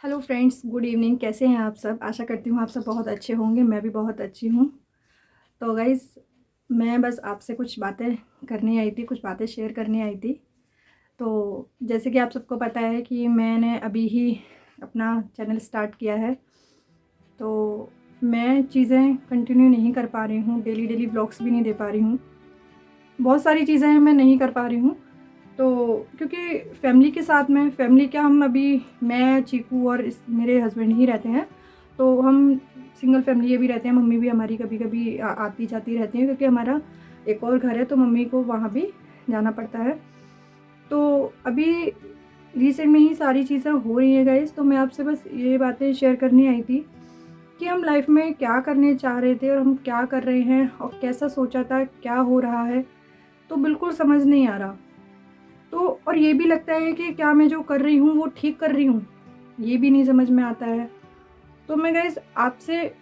Hello friends, good evening. कैसे हैं आप सब? आशा करती हूँ आप सब बहुत अच्छे होंगे। मैं भी बहुत अच्छी हूँ। तो गाइज़, मैं बस आपसे कुछ बातें करने आई थी, कुछ बातें शेयर करने आई थी। तो जैसे कि आप सबको पता है कि मैंने अभी ही अपना चैनल स्टार्ट किया है। तो मैं चीज़ें कंटिन्यू नहीं कर पा रही हूँ, डेली डेली व्लॉग्स भी नहीं दे पा रही हूँ। बहुत सारी चीज़ें मैं नहीं कर पा रही हूँ। तो क्योंकि फैमिली के साथ में, फैमिली क्या, हम अभी मैं, चीकू और मेरे हस्बैंड ही रहते हैं। तो हम सिंगल फैमिली ये भी रहते हैं। मम्मी भी हमारी कभी कभी आती जाती रहती हैं, क्योंकि हमारा एक और घर है, तो मम्मी को वहाँ भी जाना पड़ता है। तो अभी रिसेंट में ही सारी चीज़ें हो रही हैं गाइस। तो मैं आपसे बस ये बातें शेयर करने आई थी कि हम लाइफ में क्या करने चाह रहे थे और हम क्या कर रहे हैं और कैसा सोचा था, क्या हो रहा है, तो बिल्कुल समझ नहीं आ रहा। तो और ये भी लगता है कि क्या मैं जो कर रही हूँ वो ठीक कर रही हूँ, ये भी नहीं समझ में आता है। तो मैं गाइस आपसे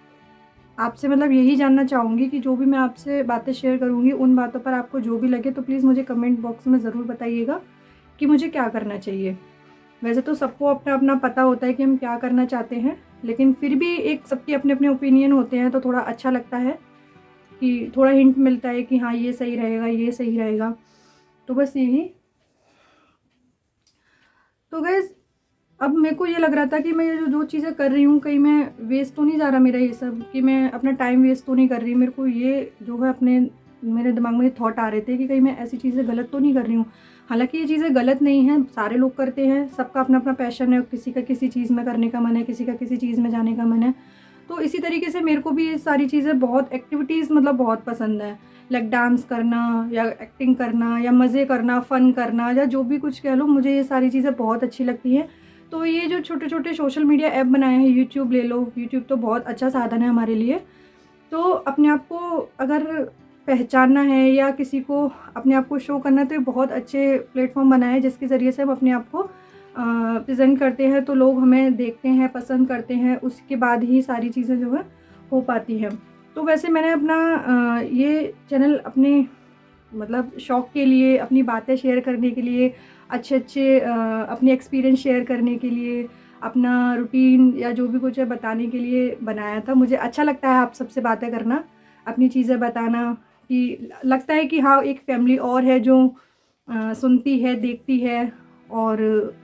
आपसे मतलब यही जानना चाहूँगी कि जो भी मैं आपसे बातें शेयर करूँगी, उन बातों पर आपको जो भी लगे तो प्लीज़ मुझे कमेंट बॉक्स में ज़रूर बताइएगा कि मुझे क्या करना चाहिए। वैसे तो सबको अपना अपना पता होता है कि हम क्या करना चाहते हैं, लेकिन फिर भी एक सबके अपने अपने ओपिनियन होते हैं, तो थोड़ा अच्छा लगता है कि थोड़ा हिंट मिलता है कि हाँ, ये सही रहेगा, ये सही रहेगा। तो बस यही। तो गाइस, अब मेरे को ये लग रहा था कि मैं ये जो जो चीज़ें कर रही हूँ, कहीं मैं वेस्ट तो नहीं जा रहा मेरा ये सब, कि मैं अपना टाइम वेस्ट तो नहीं कर रही। मेरे को ये जो है अपने मेरे दिमाग में थॉट आ रहे थे कि कहीं मैं ऐसी चीज़ें गलत तो नहीं कर रही हूँ। हालांकि ये चीज़ें गलत नहीं हैं, सारे लोग करते हैं, सबका अपना अपना पैशन है, किसी का किसी चीज़ में करने का मन है, किसी का किसी चीज़ में जाने का मन है। तो इसी तरीके से मेरे को भी ये सारी चीज़ें, बहुत एक्टिविटीज़ मतलब बहुत पसंद है। लाइक डांस करना या एक्टिंग करना या मज़े करना, फ़न करना, या जो भी कुछ कह लो, मुझे ये सारी चीज़ें बहुत अच्छी लगती हैं। तो ये जो छोटे छोटे सोशल मीडिया ऐप बनाए हैं, यूट्यूब ले लो, यूट्यूब तो बहुत अच्छा साधन है हमारे लिए। तो अपने आप को अगर पहचानना है या किसी को अपने आप को शो करना है, तो ये बहुत अच्छे प्लेटफॉर्म बनाए हैं जिसके ज़रिए से हम अपने आप को प्रेजेंट करते हैं, तो लोग हमें देखते हैं, पसंद करते हैं, उसके बाद ही सारी चीज़ें जो है हो पाती हैं। तो वैसे मैंने अपना ये चैनल अपने मतलब शौक़ के लिए, अपनी बातें शेयर करने के लिए, अच्छे अच्छे अपने एक्सपीरियंस शेयर करने के लिए, अपना रूटीन या जो भी कुछ है बताने के लिए बनाया था। मुझे अच्छा लगता है आप सबसे बातें करना, अपनी चीज़ें बताना, कि लगता है कि हाँ, एक फैमिली और है जो सुनती है, देखती है, और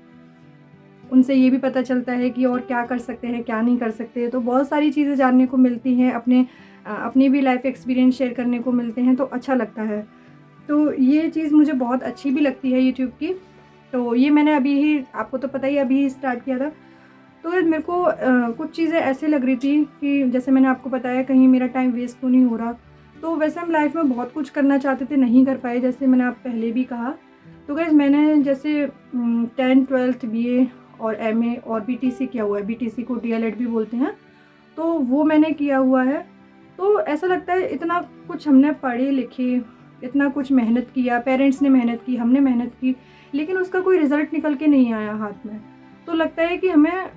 उनसे ये भी पता चलता है कि और क्या कर सकते हैं, क्या नहीं कर सकते। तो बहुत सारी चीज़ें जानने को मिलती हैं, अपनी भी लाइफ एक्सपीरियंस शेयर करने को मिलते हैं, तो अच्छा लगता है। तो ये चीज़ मुझे बहुत अच्छी भी लगती है यूट्यूब की। तो ये मैंने अभी ही, आपको तो पता ही, अभी ही स्टार्ट किया था। तो मेरे को कुछ चीज़ें ऐसे लग रही थी कि जैसे मैंने आपको बताया, कहीं मेरा टाइम वेस्ट तो नहीं हो रहा। तो वैसे हम लाइफ में बहुत कुछ करना चाहते थे, नहीं कर पाए, जैसे मैंने आप पहले भी कहा। तो गाइस, मैंने जैसे 10th 12th बीए और एमए और बीटीसी किया हुआ है। बीटीसी को डीएलएड भी बोलते हैं। तो वो मैंने किया हुआ है। तो ऐसा लगता है, इतना कुछ हमने पढ़े लिखे, इतना कुछ मेहनत किया, पेरेंट्स ने मेहनत की, हमने मेहनत की, लेकिन उसका कोई रिज़ल्ट निकल के नहीं आया हाथ में। तो लगता है कि हमें,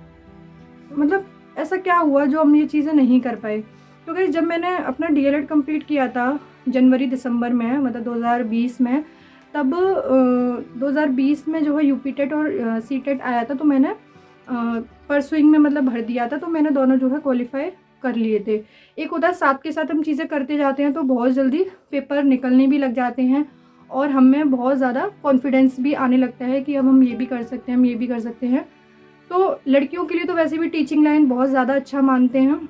मतलब ऐसा क्या हुआ जो हम ये चीज़ें नहीं कर पाए। तो गाइस, जब मैंने अपना डीएलएड कंप्लीट किया था जनवरी दिसंबर में, मतलब 2020 में, तब 2020 में जो है यूपी टेट और सीटेट आया था, तो मैंने परसुइंग में मतलब भर दिया था। तो मैंने दोनों जो है क्वालिफाई कर लिए थे। एक होता है साथ के साथ हम चीज़ें करते जाते हैं, तो बहुत जल्दी पेपर निकलने भी लग जाते हैं, और हमें बहुत ज़्यादा कॉन्फिडेंस भी आने लगता है कि अब हम ये भी कर सकते हैं, हम ये भी कर सकते हैं। तो लड़कियों के लिए तो वैसे भी टीचिंग लाइन बहुत ज़्यादा अच्छा मानते हैं।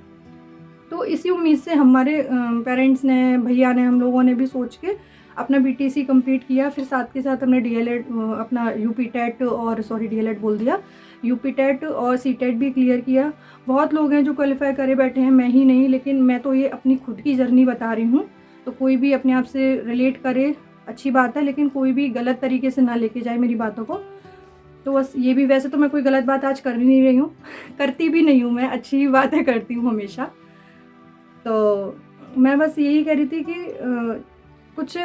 तो इसी उम्मीद से हमारे पेरेंट्स ने, भैया ने, हम लोगों ने भी सोच के अपना बीटीसी कंप्लीट किया। फिर साथ के साथ हमने डीएलएड, अपना यूपी टेट, और सॉरी डीएलएड बोल दिया, यूपी टेट और सीटेट भी क्लियर किया। बहुत लोग हैं जो क्वालिफाई करे बैठे हैं, मैं ही नहीं, लेकिन मैं तो ये अपनी खुद की जर्नी बता रही हूँ। तो कोई भी अपने आप से रिलेट करे, अच्छी बात है, लेकिन कोई भी गलत तरीके से ना लेके जाए मेरी बातों को। तो बस ये भी, वैसे तो मैं कोई गलत बात आज कर नहीं रही हूँ करती भी नहीं हूँ, मैं अच्छी ही बातें करती हूँ हमेशा। तो मैं बस यही कह रही थी कि कुछ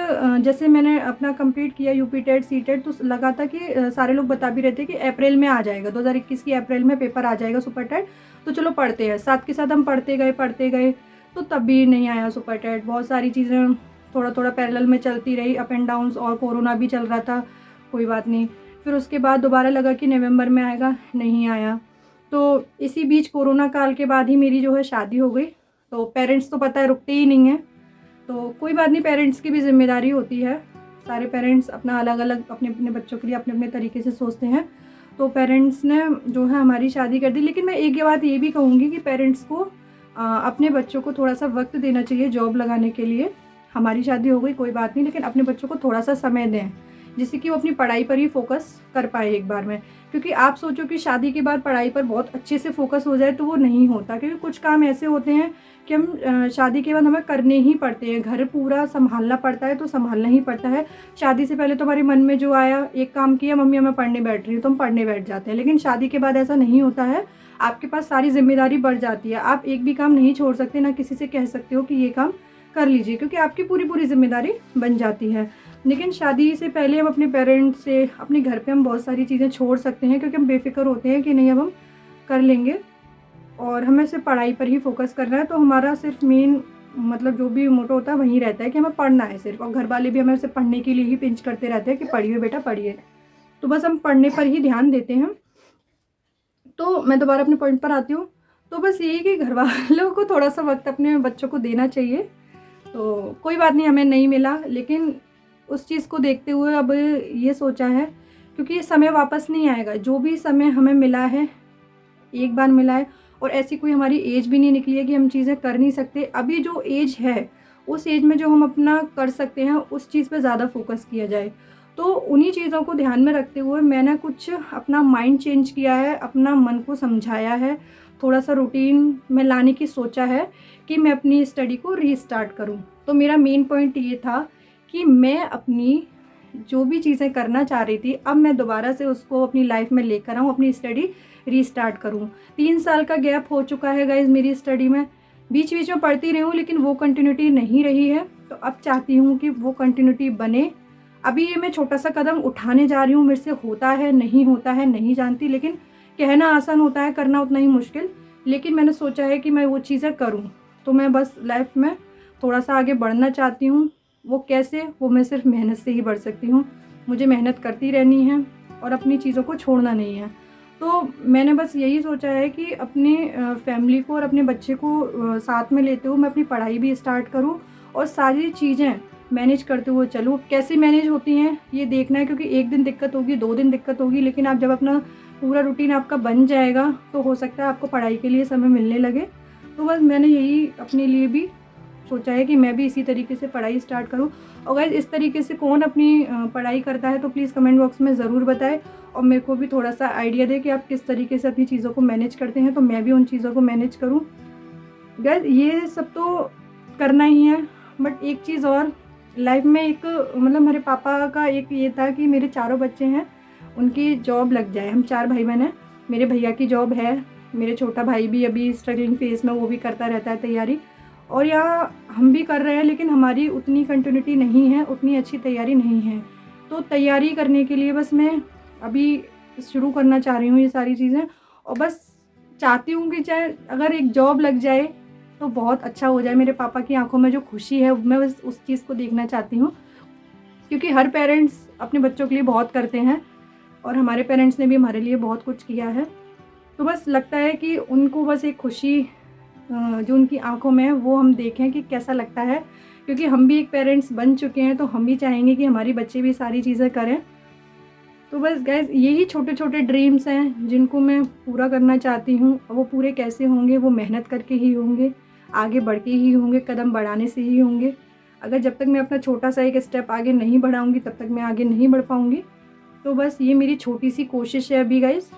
जैसे मैंने अपना कंप्लीट किया यूपी टेट सी टेट, तो लगा था कि सारे लोग बता भी रहे थे कि अप्रैल में आ जाएगा, 2021 की अप्रैल में पेपर आ जाएगा सुपर टेट। तो चलो पढ़ते हैं, साथ के साथ हम पढ़ते गए। तो तब भी नहीं आया सुपर टेट। बहुत सारी चीज़ें थोड़ा थोड़ा पैरेलल में चलती रही, अप एंड डाउन्स, और कोरोना भी चल रहा था, कोई बात नहीं। फिर उसके बाद दोबारा लगा कि नवंबर में आएगा, नहीं आया। तो इसी बीच कोरोना काल के बाद ही मेरी जो है शादी हो गई। तो पेरेंट्स तो पता है रुकते ही नहीं हैं, तो कोई बात नहीं, पेरेंट्स की भी जिम्मेदारी होती है। सारे पेरेंट्स अपना अलग अलग अपने अपने बच्चों के लिए अपने अपने तरीके से सोचते हैं। तो पेरेंट्स ने जो है हमारी शादी कर दी। लेकिन मैं एक बात ये भी कहूँगी कि पेरेंट्स को अपने बच्चों को थोड़ा सा वक्त देना चाहिए जॉब लगाने के लिए। हमारी शादी हो गई कोई बात नहीं, लेकिन अपने बच्चों को थोड़ा सा समय दें जिससे कि वो अपनी पढ़ाई पर ही फोकस कर पाए एक बार में। क्योंकि आप सोचो कि शादी के बाद पढ़ाई पर बहुत अच्छे से फोकस हो जाए तो वो नहीं होता, क्योंकि कुछ काम ऐसे होते हैं कि हम शादी के बाद हमें करने ही पड़ते हैं। घर पूरा संभालना पड़ता है तो संभालना ही पड़ता है। शादी से पहले तो हमारे मन में जो आया, एक काम किया, मम्मी मैं पढ़ने बैठ रही हूँ, तो हम पढ़ने बैठ जाते हैं। लेकिन शादी के बाद ऐसा नहीं होता है, आपके पास सारी जिम्मेदारी बढ़ जाती है। आप एक भी काम नहीं छोड़ सकते, ना किसी से कह सकते हो कि ये काम कर लीजिए, क्योंकि आपकी पूरी पूरी जिम्मेदारी बन जाती है। लेकिन शादी से पहले हम अपने पेरेंट्स से, अपने घर पे हम बहुत सारी चीज़ें छोड़ सकते हैं, क्योंकि हम बेफिक्र होते हैं कि नहीं अब हम कर लेंगे और हमें सिर्फ पढ़ाई पर ही फोकस करना है। तो हमारा सिर्फ मेन मतलब जो भी मोटो होता है वही रहता है कि हमें पढ़ना है सिर्फ, और घर वाले भी हमें सिर्फ पढ़ने के लिए ही पिंच करते रहते हैं कि पढ़िए बेटा पढ़िए। तो बस हम पढ़ने पर ही ध्यान देते हैं। तो मैं दोबारा अपने पॉइंट पर आती हूँ। तो बस यही कि घर वालों को थोड़ा सा वक्त अपने बच्चों को देना चाहिए। तो कोई बात नहीं, हमें नहीं मिला, लेकिन उस चीज़ को देखते हुए अब ये सोचा है, क्योंकि ये समय वापस नहीं आएगा। जो भी समय हमें मिला है एक बार मिला है, और ऐसी कोई हमारी एज भी नहीं निकली है कि हम चीज़ें कर नहीं सकते। अभी जो एज है उस एज में जो हम अपना कर सकते हैं उस चीज़ पे ज़्यादा फोकस किया जाए। तो उन्हीं चीज़ों को ध्यान में रखते हुए मैंने कुछ अपना माइंड चेंज किया है, अपना मन को समझाया है, थोड़ा सा रूटीन में लाने की सोचा है कि मैं अपनी स्टडी को रीस्टार्ट करूं। तो मेरा मेन पॉइंट ये था कि मैं अपनी जो भी चीज़ें करना चाह रही थी अब मैं दोबारा से उसको अपनी लाइफ में लेकर आऊँ, अपनी स्टडी रीस्टार्ट करूँ। 3 साल का गैप हो चुका है गाइज़ मेरी स्टडी में, बीच बीच में पढ़ती रही हूँ लेकिन वो कंटिन्यूटी नहीं रही है। तो अब चाहती हूँ कि वो कंटिन्यूटी बने। अभी ये मैं छोटा सा कदम उठाने जा रही हूँ, मेरे से होता है नहीं जानती, लेकिन कहना आसान होता है, करना उतना ही मुश्किल। लेकिन मैंने सोचा है कि मैं वो चीज़ें करूँ। तो मैं बस लाइफ में थोड़ा सा आगे बढ़ना चाहती हूँ। वो कैसे, वो मैं सिर्फ मेहनत से ही बढ़ सकती हूँ। मुझे मेहनत करती रहनी है और अपनी चीज़ों को छोड़ना नहीं है। तो मैंने बस यही सोचा है कि अपनी फैमिली को और अपने बच्चे को साथ में लेते हुए मैं अपनी पढ़ाई भी स्टार्ट करूँ और सारी चीज़ें मैनेज करते हुए चलूँ। कैसे मैनेज होती हैं ये देखना है, क्योंकि एक दिन दिक्कत होगी, 2 दिन दिक्कत होगी, लेकिन आप जब अपना पूरा रूटीन आपका बन जाएगा तो हो सकता है आपको पढ़ाई के लिए समय मिलने लगे। तो बस मैंने यही अपने लिए भी सोचा है कि मैं भी इसी तरीके से पढ़ाई स्टार्ट करूं। और गाइस इस तरीके से कौन अपनी पढ़ाई करता है तो प्लीज़ कमेंट बॉक्स में ज़रूर बताएं, और मेरे को भी थोड़ा सा आइडिया दें कि आप किस तरीके से अपनी चीज़ों को मैनेज करते हैं, तो मैं भी उन चीज़ों को मैनेज करूं। गाइस ये सब तो करना ही है, बट एक चीज़ और लाइफ में एक मतलब मेरे पापा का एक ये था कि मेरे चारों बच्चे हैं उनकी जॉब लग जाए। हम 4 भाई बहन हैं, मेरे भैया की जॉब है, मेरे छोटा भाई भी अभी स्ट्रगलिंग फेज़ में, वो भी करता रहता है तैयारी, और यहाँ हम भी कर रहे हैं, लेकिन हमारी उतनी कंटिन्यूटी नहीं है, उतनी अच्छी तैयारी नहीं है। तो तैयारी करने के लिए बस मैं अभी शुरू करना चाह रही हूँ ये सारी चीज़ें, और बस चाहती हूँ कि चाहे अगर एक जॉब लग जाए तो बहुत अच्छा हो जाए। मेरे पापा की आंखों में जो खुशी है मैं बस उस चीज़ को देखना चाहती हूँ, क्योंकि हर पेरेंट्स अपने बच्चों के लिए बहुत करते हैं और हमारे पेरेंट्स ने भी हमारे लिए बहुत कुछ किया है। तो बस लगता है कि उनको बस एक खुशी जो उनकी आंखों में है वो हम देखें कि कैसा लगता है, क्योंकि हम भी एक पेरेंट्स बन चुके हैं, तो हम भी चाहेंगे कि हमारी बच्चे भी सारी चीज़ें करें। तो बस गाइस यही छोटे छोटे ड्रीम्स हैं जिनको मैं पूरा करना चाहती हूँ। वो पूरे कैसे होंगे, वो मेहनत करके ही होंगे, आगे बढ़ के ही होंगे, कदम बढ़ाने से ही होंगे। अगर जब तक मैं अपना छोटा सा एक स्टेप आगे नहीं बढ़ाऊँगी तब तक मैं आगे नहीं बढ़ पाऊँगी। तो बस ये मेरी छोटी सी कोशिश है अभी गाइस।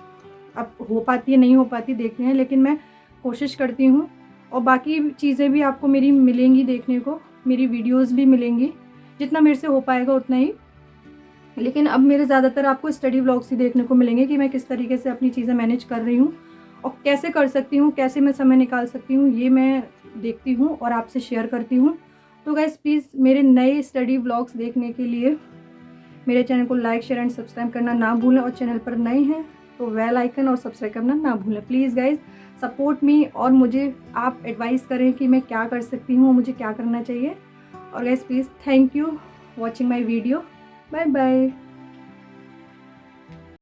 अब हो पाती है नहीं हो पाती देखते हैं, लेकिन मैं कोशिश करती हूँ। और बाकी चीज़ें भी आपको मेरी मिलेंगी देखने को, मेरी वीडियोस भी मिलेंगी, जितना मेरे से हो पाएगा उतना ही। लेकिन अब मेरे ज़्यादातर आपको स्टडी व्लॉग्स ही देखने को मिलेंगे कि मैं किस तरीके से अपनी चीज़ें मैनेज कर रही हूँ और कैसे कर सकती हूँ, कैसे मैं समय निकाल सकती हूँ, ये मैं देखती हूँ और आपसे शेयर करती हूँ। तो गाइस प्लीज़ मेरे नए स्टडी व्लॉग्स देखने के लिए मेरे चैनल को लाइक, शेयर एंड सब्सक्राइब करना ना भूलें, और चैनल पर नए हैं तो बेल आइकन और सब्सक्राइब करना ना भूलें। प्लीज़ गाइज सपोर्ट मी, और मुझे आप एडवाइस करें कि मैं क्या कर सकती हूँ, मुझे क्या करना चाहिए। और guys please thank you watching my video. Bye bye.